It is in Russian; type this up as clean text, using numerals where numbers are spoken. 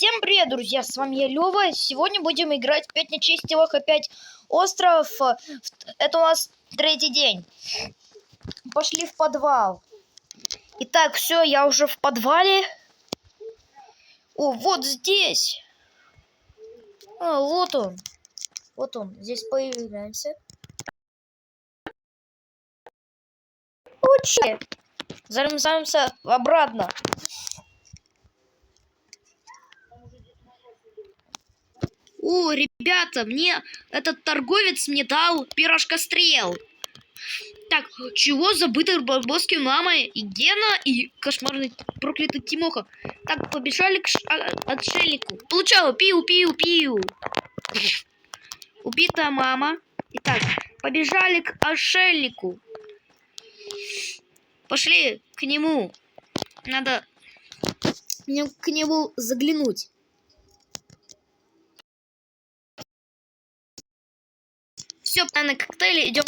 Всем привет, друзья, с вами я, Лёва. Сегодня будем играть 5 нечестивых опять остров. Это у нас третий день. Пошли в подвал. Итак, все, я уже в подвале. О, вот здесь. Вот он. Вот он, здесь появляется. Учи. Залезаемся обратно. О, ребята, мне этот торговец мне дал пирожкострел. Так, чего забыты барбоски мама и Гена и кошмарный проклятый Тимоха? Так, побежали к отшельнику. Получала, пиу. Убитая мама. Итак, побежали к отшельнику. Пошли к нему. Надо к нему заглянуть. Все, на коктейли идем.